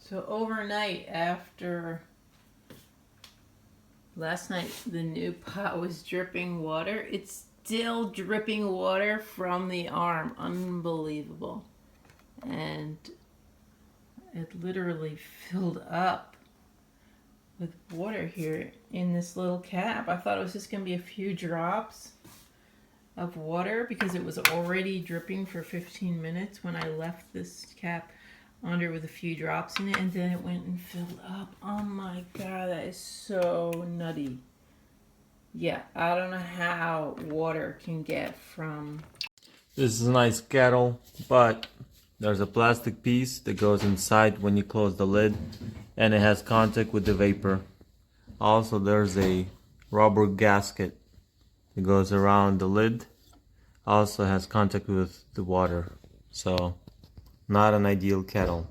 So overnight after last night, the new pot was dripping water. It's still dripping water from the arm. Unbelievable. And it literally filled up with water here in this little cap. I thought it was just going to be a few drops of water because it was already dripping for 15 minutes when I left this cap under with a few drops in it, and then it went and filled up. Oh my god, that is so nutty. Yeah, I don't know how water can get from... This is a nice kettle, but there's a plastic piece that goes inside when you close the lid, and it has contact with the vapor. Also, there's a rubber gasket that goes around the lid. Also has contact with the water. So, not an ideal kettle.